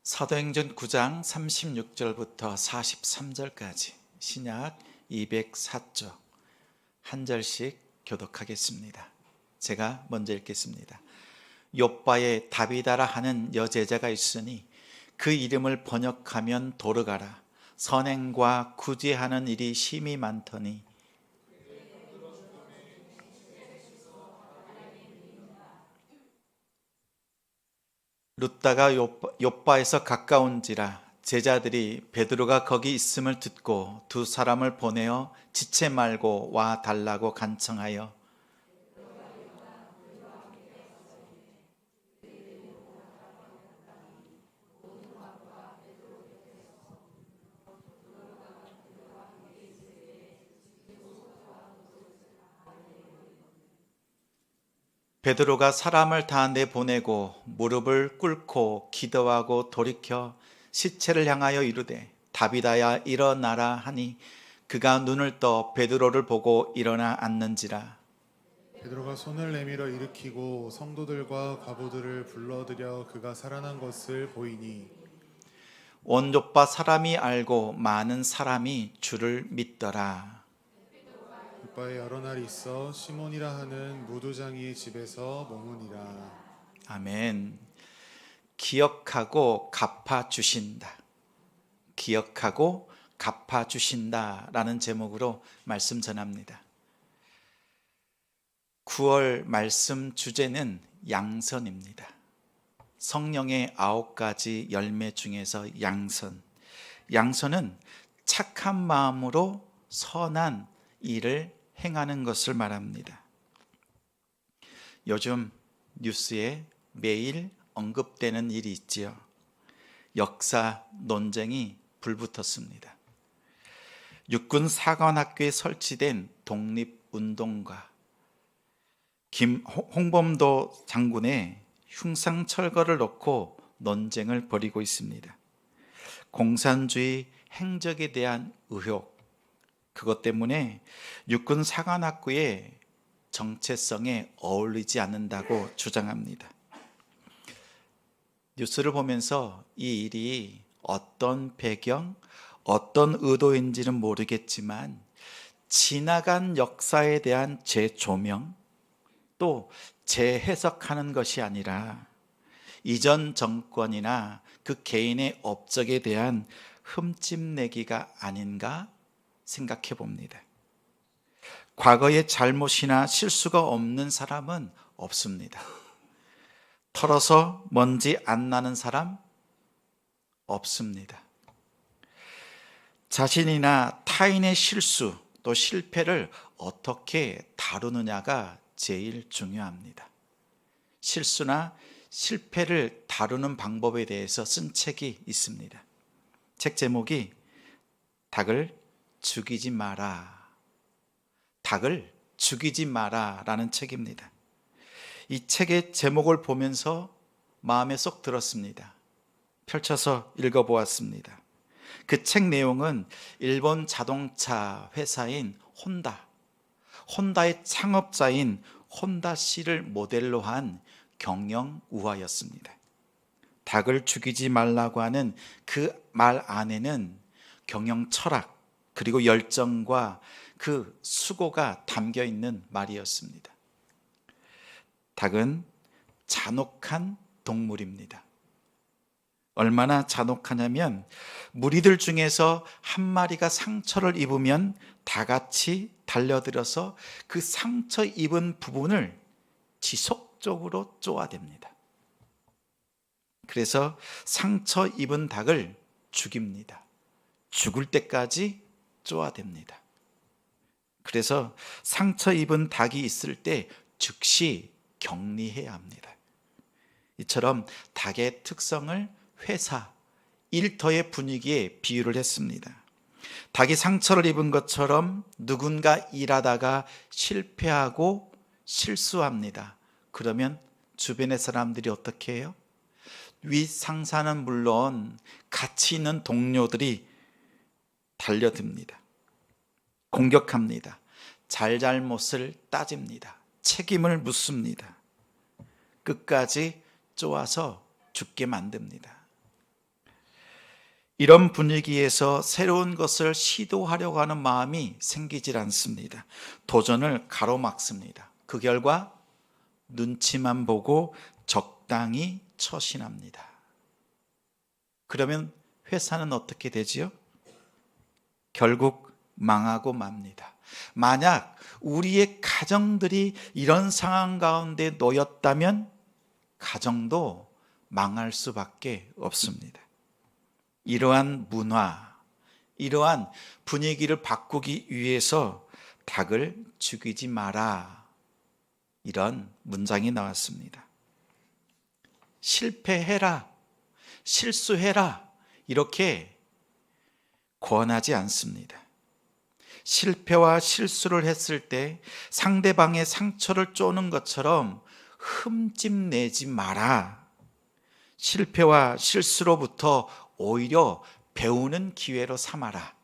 사도행전 9장 36절부터 43절까지 신약 204쪽 한 절씩 교독하겠습니다. 제가 먼저 읽겠습니다. 욥바에 다비다라 하는 여제자가 있으니 그 이름을 번역하면 도르가라. 선행과 구제하는 일이 심히 많더니 룻다가 욥바에서 가까운지라 제자들이 베드로가 거기 있음을 듣고 두 사람을 보내어 지체 말고 와 달라고 간청하여 베드로가 사람을 다 내보내고 무릎을 꿇고 기도하고 돌이켜 시체를 향하여 이르되 다비다야 일어나라 하니 그가 눈을 떠 베드로를 보고 일어나 앉는지라. 베드로가 손을 내밀어 일으키고 성도들과 과부들을 불러들여 그가 살아난 것을 보이니 온 욥바 사람이 알고 많은 사람이 주를 믿더라. 욥바에 여러 날이 있어 시몬이라 하는 무도장이의 집에서 머무니라. 아멘. 기억하고 갚아주신다. 기억하고 갚아주신다 라는 제목으로 말씀 전합니다. 9월 말씀 주제는 양선입니다. 성령의 9가지 열매 중에서 양선. 양선은 착한 마음으로 선한 일을 행하는 것을 말합니다. 요즘 뉴스에 매일 언급되는 일이 있지요. 역사 논쟁이 불붙었습니다. 육군 사관학교에 설치된 독립운동가 홍범도 장군의 흉상철거를 놓고 논쟁을 벌이고 있습니다. 공산주의 행적에 대한 의혹, 그것 때문에 육군 사관학교의 정체성에 어울리지 않는다고 주장합니다. 뉴스를 보면서 이 일이 어떤 배경, 어떤 의도인지는 모르겠지만 지나간 역사에 대한 재조명, 또 재해석하는 것이 아니라 이전 정권이나 그 개인의 업적에 대한 흠집내기가 아닌가 생각해 봅니다. 과거에 잘못이나 실수가 없는 사람은 없습니다. 털어서 먼지 안 나는 사람 없습니다. 자신이나 타인의 실수 또 실패를 어떻게 다루느냐가 제일 중요합니다. 실수나 실패를 다루는 방법에 대해서 쓴 책이 있습니다. 책 제목이 닭을 죽이지 마라. 닭을 죽이지 마라 라는 책입니다. 이 책의 제목을 보면서 마음에 쏙 들었습니다. 펼쳐서 읽어보았습니다. 그 책 내용은 일본 자동차 회사인 혼다의 창업자인 혼다 씨를 모델로 한 경영 우화였습니다. 닭을 죽이지 말라고 하는 그 말 안에는 경영 철학 그리고 열정과 그 수고가 담겨 있는 말이었습니다. 닭은 잔혹한 동물입니다. 얼마나 잔혹하냐면 무리들 중에서 한 마리가 상처를 입으면 다 같이 달려들어서 그 상처 입은 부분을 지속적으로 쪼아댑니다. 그래서 상처 입은 닭을 죽입니다. 죽을 때까지 쪼아댑니다. 그래서 상처 입은 닭이 있을 때 즉시 격리해야 합니다. 이처럼 닭의 특성을 회사, 일터의 분위기에 비유를 했습니다. 닭이 상처를 입은 것처럼 누군가 일하다가 실패하고 실수합니다. 그러면 주변의 사람들이 어떻게 해요? 윗상사는 물론 같이 있는 동료들이 달려듭니다. 공격합니다. 잘잘못을 따집니다. 책임을 묻습니다. 끝까지 쪼아서 죽게 만듭니다. 이런 분위기에서 새로운 것을 시도하려고 하는 마음이 생기질 않습니다. 도전을 가로막습니다. 그 결과 눈치만 보고 적당히 처신합니다. 그러면 회사는 어떻게 되지요? 결국 망하고 맙니다. 만약 우리의 가정들이 이런 상황 가운데 놓였다면 가정도 망할 수밖에 없습니다. 이러한 문화, 이러한 분위기를 바꾸기 위해서 닭을 죽이지 마라, 이런 문장이 나왔습니다. 실패해라, 실수해라, 이렇게 권하지 않습니다. 실패와 실수를 했을 때 상대방의 상처를 쪼는 것처럼 흠집내지 마라. 실패와 실수로부터 오히려 배우는 기회로 삼아라,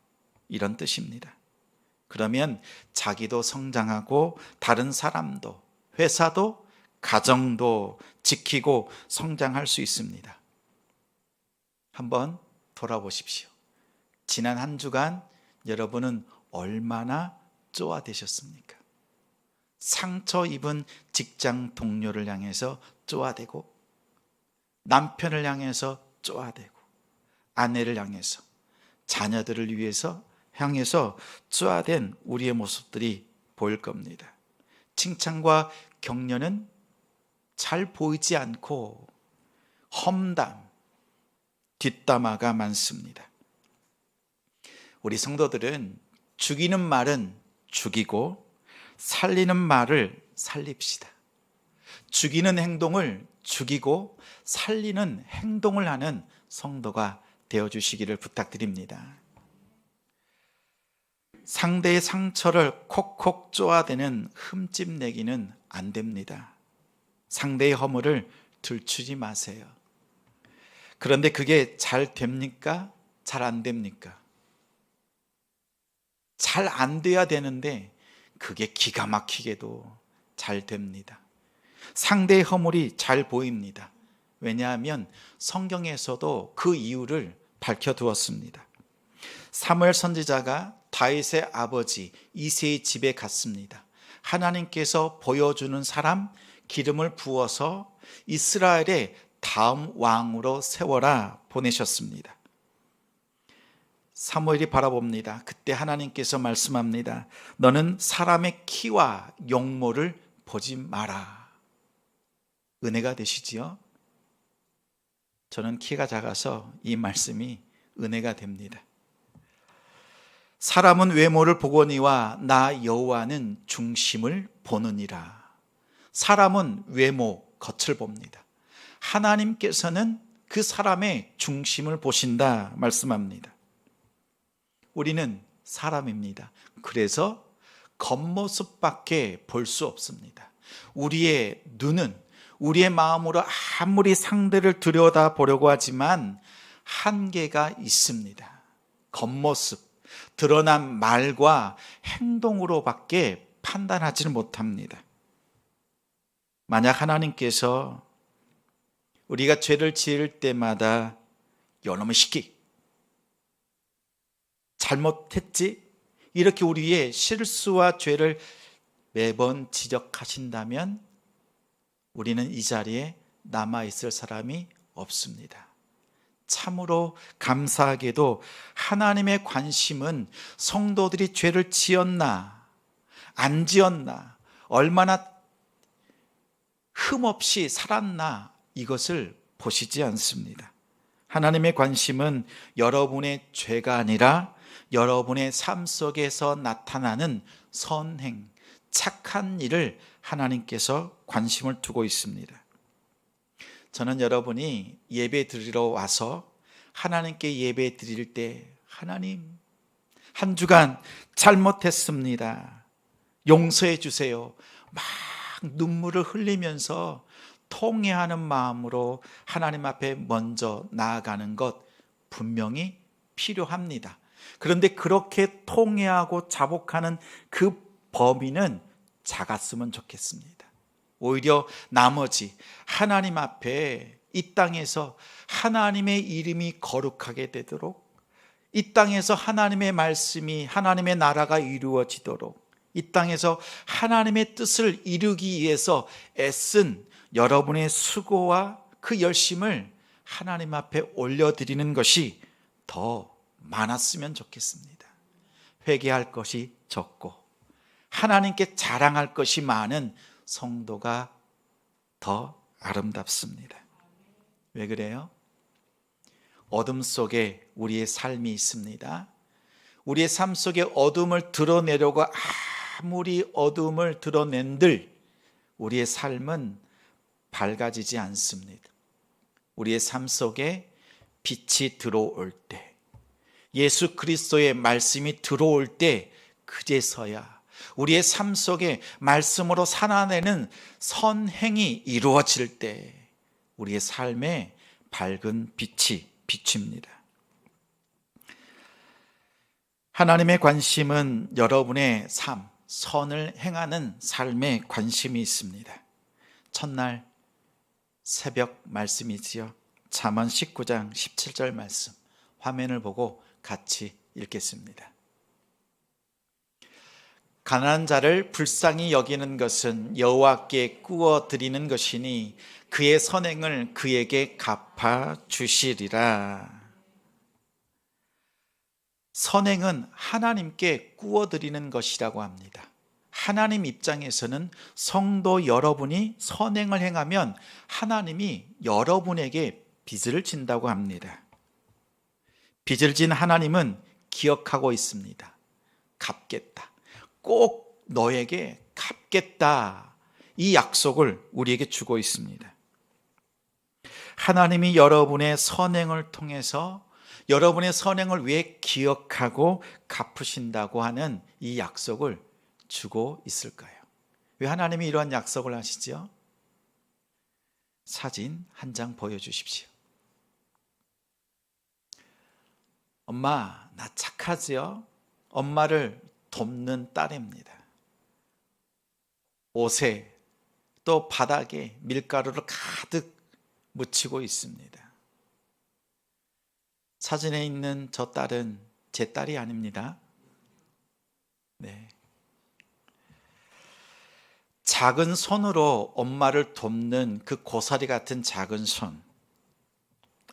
이런 뜻입니다. 그러면 자기도 성장하고 다른 사람도, 회사도, 가정도 지키고 성장할 수 있습니다. 한번 돌아보십시오. 지난 한 주간 여러분은 얼마나 쪼아대셨습니까? 상처 입은 직장 동료를 향해서 쪼아대고, 남편을 향해서 쪼아대고, 아내를 향해서, 자녀들을 향해서 쪼아댄 우리의 모습들이 보일 겁니다. 칭찬과 격려는 잘 보이지 않고 험담, 뒷담화가 많습니다. 우리 성도들은 죽이는 말은 죽이고 살리는 말을 살립시다. 죽이는 행동을 죽이고 살리는 행동을 하는 성도가 되어주시기를 부탁드립니다. 상대의 상처를 콕콕 쪼아대는 흠집 내기는 안 됩니다. 상대의 허물을 들추지 마세요. 그런데 그게 잘 됩니까? 잘 안 됩니까? 잘 안 돼야 되는데 그게 기가 막히게도 잘 됩니다. 상대의 허물이 잘 보입니다. 왜냐하면 성경에서도 그 이유를 밝혀두었습니다. 사무엘 선지자가 다윗의 아버지 이새의 집에 갔습니다. 하나님께서 보여주는 사람, 기름을 부어서 이스라엘의 다음 왕으로 세워라 보내셨습니다. 사무엘이 바라봅니다. 그때 하나님께서 말씀합니다. 너는 사람의 키와 용모를 보지 마라. 은혜가 되시지요? 저는 키가 작아서 이 말씀이 은혜가 됩니다. 사람은 외모를 보거니와 나 여호와는 중심을 보느니라. 사람은 외모, 겉을 봅니다. 하나님께서는 그 사람의 중심을 보신다 말씀합니다. 우리는 사람입니다. 그래서 겉모습밖에 볼 수 없습니다. 우리의 눈은 우리의 마음으로 아무리 상대를 들여다보려고 하지만 한계가 있습니다. 겉모습, 드러난 말과 행동으로밖에 판단하지는 못합니다. 만약 하나님께서 우리가 죄를 지을 때마다 요놈의 시끼, 잘못했지? 이렇게 우리의 실수와 죄를 매번 지적하신다면 우리는 이 자리에 남아있을 사람이 없습니다. 참으로 감사하게도 하나님의 관심은 성도들이 죄를 지었나 안 지었나, 얼마나 흠없이 살았나, 이것을 보시지 않습니다. 하나님의 관심은 여러분의 죄가 아니라 여러분의 삶 속에서 나타나는 선행, 착한 일을 하나님께서 관심을 두고 있습니다. 저는 여러분이 예배 드리러 와서 하나님께 예배 드릴 때, 하나님, 한 주간 잘못했습니다, 용서해 주세요, 막 눈물을 흘리면서 통회하는 마음으로 하나님 앞에 먼저 나아가는 것 분명히 필요합니다. 그런데 그렇게 통회하고 자복하는 그 범위는 작았으면 좋겠습니다. 오히려 나머지 하나님 앞에 이 땅에서 하나님의 이름이 거룩하게 되도록 이 땅에서 하나님의 말씀이, 하나님의 나라가 이루어지도록, 이 땅에서 하나님의 뜻을 이루기 위해서 애쓴 여러분의 수고와 그 열심을 하나님 앞에 올려드리는 것이 더 많았으면 좋겠습니다. 회개할 것이 적고 하나님께 자랑할 것이 많은 성도가 더 아름답습니다. 왜 그래요? 어둠 속에 우리의 삶이 있습니다. 우리의 삶 속에 어둠을 드러내려고 아무리 어둠을 드러낸들 우리의 삶은 밝아지지 않습니다. 우리의 삶 속에 빛이 들어올 때, 예수 그리스도의 말씀이 들어올 때, 그제서야 우리의 삶 속에 말씀으로 살아내는 선행이 이루어질 때 우리의 삶에 밝은 빛이 비칩니다. 하나님의 관심은 여러분의 삶, 선을 행하는 삶에 관심이 있습니다. 첫날 새벽 말씀이지요. 잠언 19장 17절 말씀, 화면을 보고 같이 읽겠습니다. 가난한 자를 불쌍히 여기는 것은 여호와께 꾸어 드리는 것이니 그의 선행을 그에게 갚아 주시리라. 선행은 하나님께 꾸어 드리는 것이라고 합니다. 하나님 입장에서는 성도 여러분이 선행을 행하면 하나님이 여러분에게 빚을 진다고 합니다. 빚을 진 하나님은 기억하고 있습니다. 갚겠다. 꼭 너에게 갚겠다. 이 약속을 우리에게 주고 있습니다. 하나님이 여러분의 선행을 통해서 여러분의 선행을 왜 기억하고 갚으신다고 하는 이 약속을 주고 있을까요? 왜 하나님이 이러한 약속을 하시죠? 사진 한 장 보여주십시오. 엄마, 나 착하지요? 엄마를 돕는 딸입니다. 옷에 또 바닥에 밀가루를 가득 묻히고 있습니다. 사진에 있는 저 딸은 제 딸이 아닙니다. 네. 작은 손으로 엄마를 돕는 그 고사리 같은 작은 손,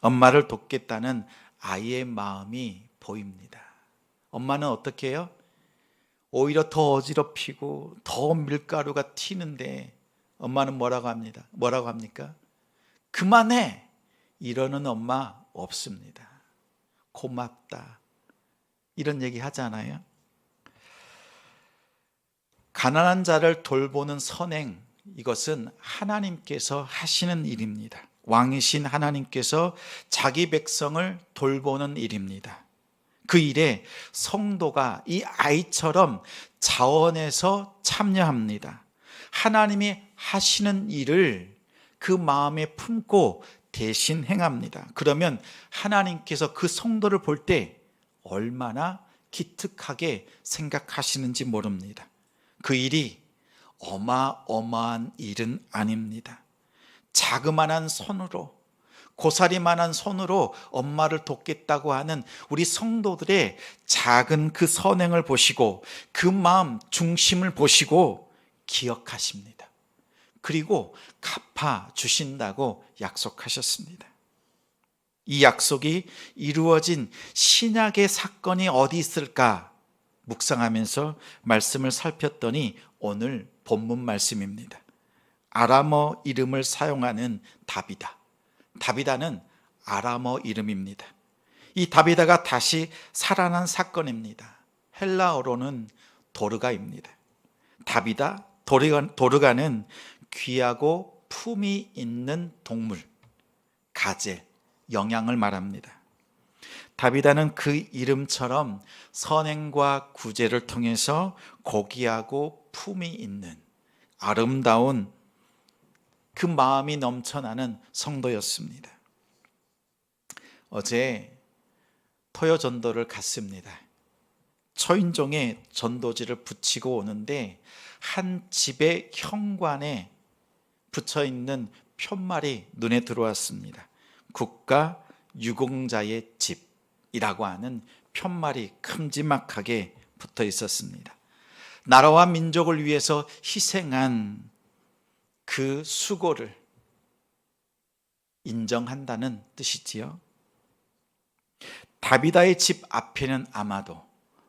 엄마를 돕겠다는 아이의 마음이 보입니다. 엄마는 어떻게 해요? 오히려 더 어지럽히고 더 밀가루가 튀는데 엄마는 뭐라고 합니까? 그만해! 이러는 엄마 없습니다. 고맙다. 이런 얘기 하잖아요. 가난한 자를 돌보는 선행, 이것은 하나님께서 하시는 일입니다. 왕이신 하나님께서 자기 백성을 돌보는 일입니다. 그 일에 성도가 이 아이처럼 자원해서 참여합니다. 하나님이 하시는 일을 그 마음에 품고 대신 행합니다. 그러면 하나님께서 그 성도를 볼 때 얼마나 기특하게 생각하시는지 모릅니다. 그 일이 어마어마한 일은 아닙니다. 자그마한 손으로, 고사리만한 손으로 엄마를 돕겠다고 하는 우리 성도들의 작은 그 선행을 보시고 그 마음 중심을 보시고 기억하십니다. 그리고 갚아 주신다고 약속하셨습니다. 이 약속이 이루어진 신약의 사건이 어디 있을까 묵상하면서 말씀을 살폈더니 오늘 본문 말씀입니다. 아람어 이름을 사용하는 다비다. 다비다는 아람어 이름입니다. 이 다비다가 다시 살아난 사건입니다. 헬라어로는 도르가입니다. 다비다, 도르가는 귀하고 품이 있는 동물, 가젤, 영양을 말합니다. 다비다는 그 이름처럼 선행과 구제를 통해서 고귀하고 품이 있는 아름다운 그 마음이 넘쳐나는 성도였습니다. 어제 토요 전도를 갔습니다. 초인종에 전도지를 붙이고 오는데 한 집의 현관에 붙여있는 편말이 눈에 들어왔습니다. 국가 유공자의 집이라고 하는 편말이 큼지막하게 붙어 있었습니다. 나라와 민족을 위해서 희생한 그 수고를 인정한다는 뜻이지요. 다비다의 집 앞에는 아마도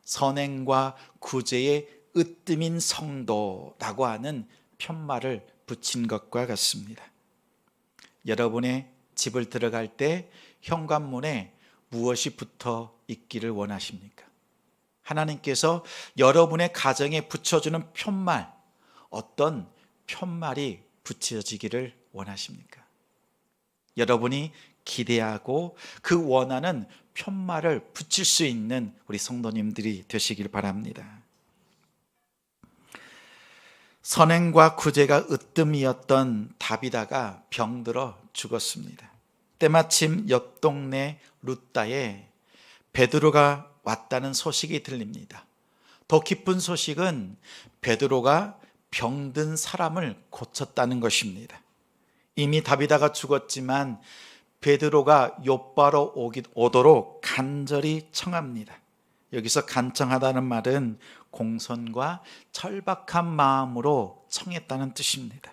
선행과 구제의 으뜸인 성도라고 하는 편말을 붙인 것과 같습니다. 여러분의 집을 들어갈 때 현관문에 무엇이 붙어 있기를 원하십니까? 하나님께서 여러분의 가정에 붙여주는 편말, 어떤 편말이 붙여지기를 원하십니까? 여러분이 기대하고 그 원하는 편말을 붙일 수 있는 우리 성도님들이 되시길 바랍니다. 선행과 구제가 으뜸이었던 다비다가 병들어 죽었습니다. 때마침 옆 동네 룻다에 베드로가 왔다는 소식이 들립니다. 더 기쁜 소식은 베드로가 병든 사람을 고쳤다는 것입니다. 이미 다비다가 죽었지만 베드로가 욥바로 오도록 간절히 청합니다. 여기서 간청하다는 말은 공손과 절박한 마음으로 청했다는 뜻입니다.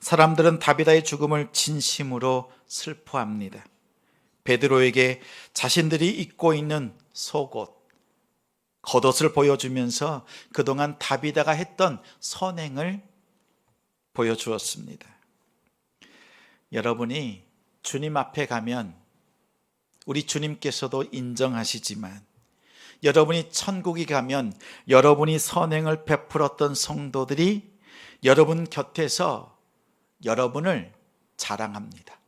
사람들은 다비다의 죽음을 진심으로 슬퍼합니다. 베드로에게 자신들이 입고 있는 속옷, 겉옷을 보여주면서 그동안 다비다가 했던 선행을 보여주었습니다. 여러분이 주님 앞에 가면 우리 주님께서도 인정하시지만 여러분이 천국에 가면 여러분이 선행을 베풀었던 성도들이 여러분 곁에서 여러분을 자랑합니다.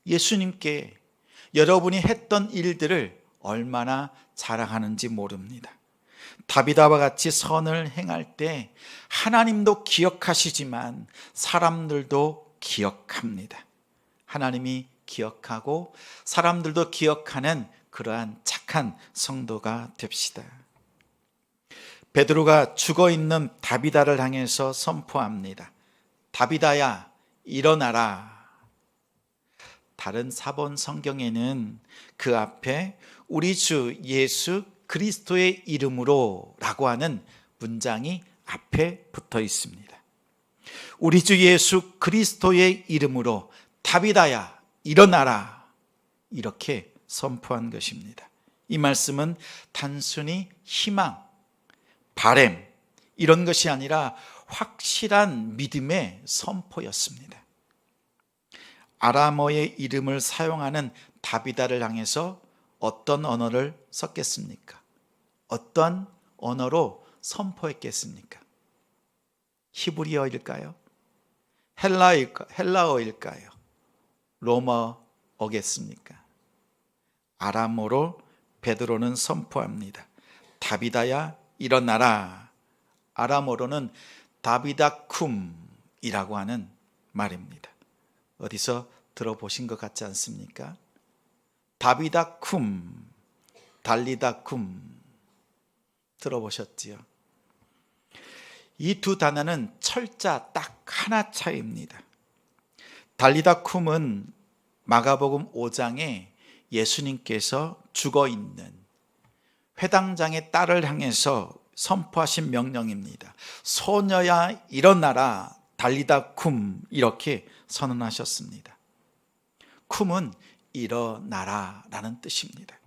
예수님께 여러분이 했던 일들을 얼마나 자랑하는지 모릅니다. 다비다와 같이 선을 행할 때 하나님도 기억하시지만 사람들도 기억합니다. 하나님이 기억하고 사람들도 기억하는 그러한 착한 성도가 됩시다. 베드로가 죽어있는 다비다를 향해서 선포합니다. 다비다야, 일어나라. 다른 사본 성경에는 그 앞에 우리 주 예수 그리스도의 이름으로 라고 하는 문장이 앞에 붙어 있습니다. 우리 주 예수 그리스도의 이름으로 다비다야, 일어나라. 이렇게 선포한 것입니다. 이 말씀은 단순히 희망, 바램 이런 것이 아니라 확실한 믿음의 선포였습니다. 아람어의 이름을 사용하는 다비다를 향해서 어떤 언어를 썼겠습니까? 어떤 언어로 선포했겠습니까? 히브리어일까요? 헬라어일까요? 로마어겠습니까? 아람어로 베드로는 선포합니다. 다비다야, 일어나라. 아람어로는 다비다쿰이라고 하는 말입니다. 어디서 들어보신 것 같지 않습니까? 다비다쿰, 달리다쿰 들어보셨지요? 이 두 단어는 철자 딱 하나 차이입니다. 달리다쿰은 마가복음 5장에 예수님께서 죽어있는 회당장의 딸을 향해서 선포하신 명령입니다. 소녀야 일어나라, 달리다쿰 이렇게 선언하셨습니다. 쿰은 일어나라 라는 뜻입니다.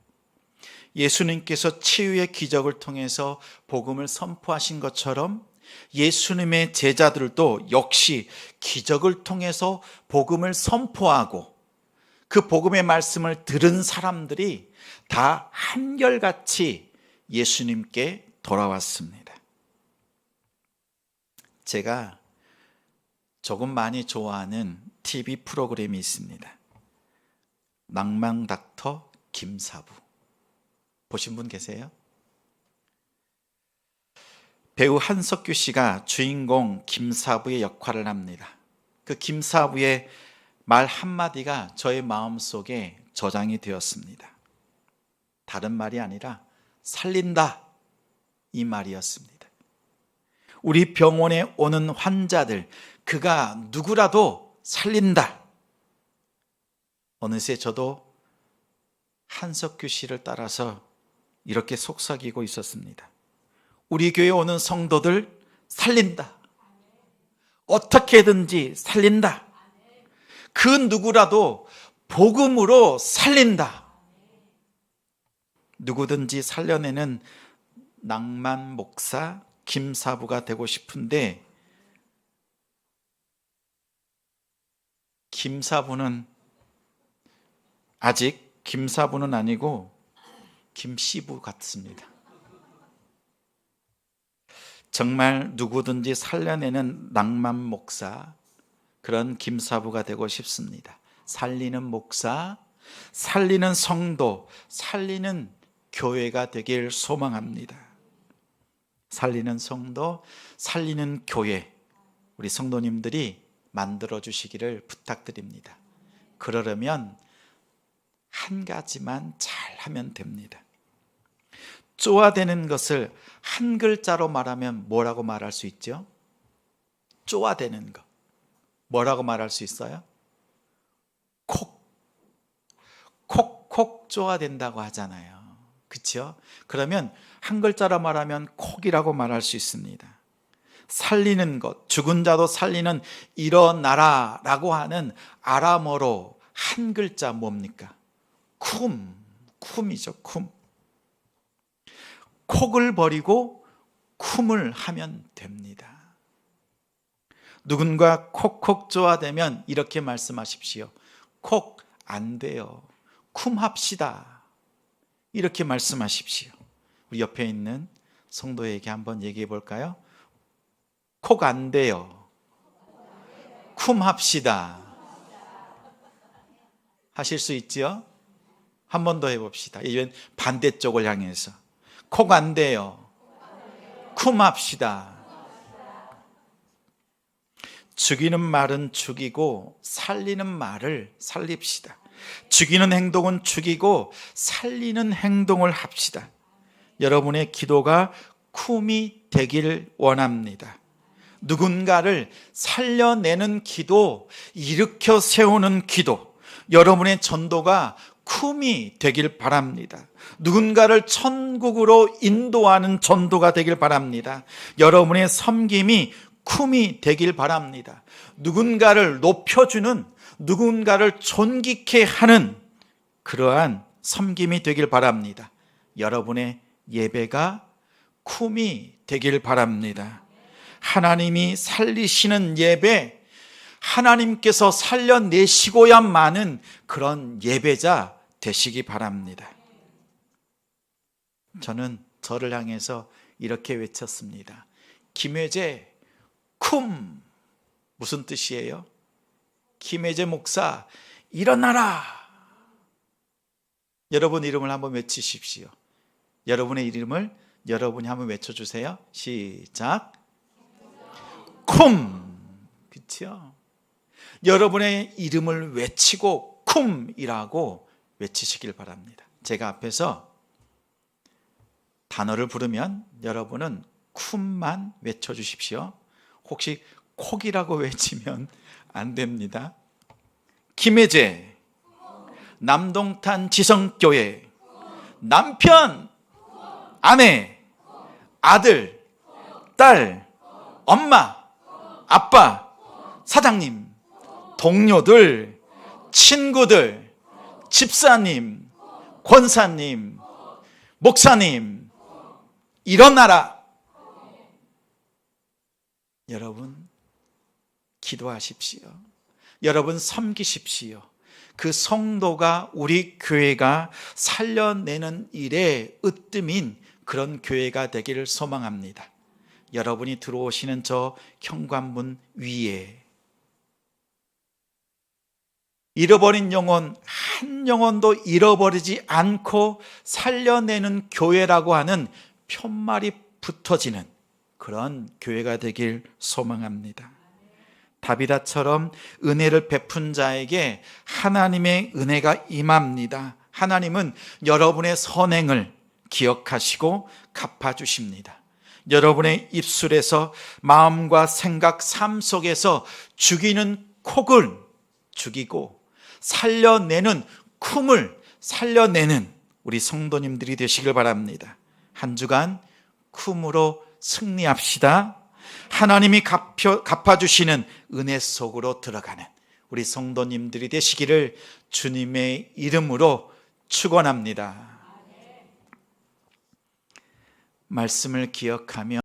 예수님께서 치유의 기적을 통해서 복음을 선포하신 것처럼 예수님의 제자들도 역시 기적을 통해서 복음을 선포하고 그 복음의 말씀을 들은 사람들이 다 한결같이 예수님께 돌아왔습니다. 제가 조금 많이 좋아하는 TV 프로그램이 있습니다. 낭만닥터 김사부. 보신 분 계세요? 배우 한석규 씨가 주인공 김사부의 역할을 합니다. 그 김사부의 말 한마디가 저의 마음속에 저장이 되었습니다. 다른 말이 아니라 살린다 이 말이었습니다. 우리 병원에 오는 환자들 그가 누구라도 살린다. 어느새 저도 한석규 씨를 따라서 이렇게 속삭이고 있었습니다. 우리 교회 오는 성도들 살린다. 어떻게든지 살린다. 그 누구라도 복음으로 살린다. 누구든지 살려내는 낭만 목사 김사부가 되고 싶은데, 아직 김사부는 아니고 김씨부 같습니다. 정말 누구든지 살려내는 낭만 목사, 그런 김사부가 되고 싶습니다. 살리는 목사, 살리는 성도, 살리는 교회가 되길 소망합니다. 살리는 성도, 살리는 교회, 우리 성도님들이 만들어 주시기를 부탁드립니다. 그러려면 한 가지만 잘 하면 됩니다. 쪼아대는 것을 한 글자로 말하면 뭐라고 말할 수 있죠? 쪼아대는 것. 뭐라고 말할 수 있어요? 콕 쪼아댄다고 하잖아요. 그렇죠? 그러면 한 글자로 말하면 콕이라고 말할 수 있습니다. 살리는 것, 죽은 자도 살리는 일어나라라고 하는 아람어로 한 글자 뭡니까? 쿰이죠. 쿰. 콕을 버리고 쿰을 하면 됩니다. 누군가 콕콕 쪼아대면 이렇게 말씀하십시오. 콕 안 돼요. 쿰 합시다. 이렇게 말씀하십시오. 우리 옆에 있는 성도에게 한번 얘기해 볼까요? 콕 안 돼요. 쿰 합시다. 하실 수 있지요? 한 번 더 해봅시다. 이번 반대쪽을 향해서. 콕 안 돼요. 쿰 합시다. 죽이는 말은 죽이고 살리는 말을 살립시다. 죽이는 행동은 죽이고 살리는 행동을 합시다. 여러분의 기도가 쿰이 되길 원합니다. 누군가를 살려내는 기도, 일으켜 세우는 기도, 여러분의 전도가 쿰이 되길 바랍니다. 누군가를 천국으로 인도하는 전도가 되길 바랍니다. 여러분의 섬김이 쿰이 되길 바랍니다. 누군가를 높여주는, 누군가를 존귀케 하는 그러한 섬김이 되길 바랍니다. 여러분의 예배가 쿰이 되길 바랍니다. 하나님이 살리시는 예배, 하나님께서 살려내시고야만은 그런 예배자 되시기 바랍니다. 저는 저를 향해서 이렇게 외쳤습니다. 김혜재 쿰. 무슨 뜻이에요? 김혜재 목사 일어나라. 여러분 이름을 한번 외치십시오. 여러분의 이름을 여러분이 한번 외쳐주세요. 시작. 쿰. 그렇죠? 여러분의 이름을 외치고 쿰이라고 외치시길 바랍니다. 제가 앞에서 단어를 부르면 여러분은 쿰만 외쳐주십시오. 혹시 콕이라고 외치면 안 됩니다. 김혜재, 남동탄 지성교회, 남편, 아내, 아들, 딸, 엄마, 아빠, 사장님, 동료들, 친구들, 집사님, 권사님, 목사님, 일어나라. 여러분 기도하십시오. 여러분 섬기십시오. 그 성도가, 우리 교회가 살려내는 일에 으뜸인 그런 교회가 되기를 소망합니다. 여러분이 들어오시는 저 현관문 위에 잃어버린 영혼 한 영혼도 잃어버리지 않고 살려내는 교회라고 하는 편말이 붙어지는 그런 교회가 되길 소망합니다. 다비다처럼 은혜를 베푼 자에게 하나님의 은혜가 임합니다. 하나님은 여러분의 선행을 기억하시고 갚아주십니다. 여러분의 입술에서, 마음과 생각, 삶 속에서 죽이는 콕을 죽이고 살려내는 쿰을 살려내는 우리 성도님들이 되시길 바랍니다. 한 주간 쿰으로 승리합시다. 하나님이 갚아주시는 은혜 속으로 들어가는 우리 성도님들이 되시기를 주님의 이름으로 축원합니다. 말씀을 기억하며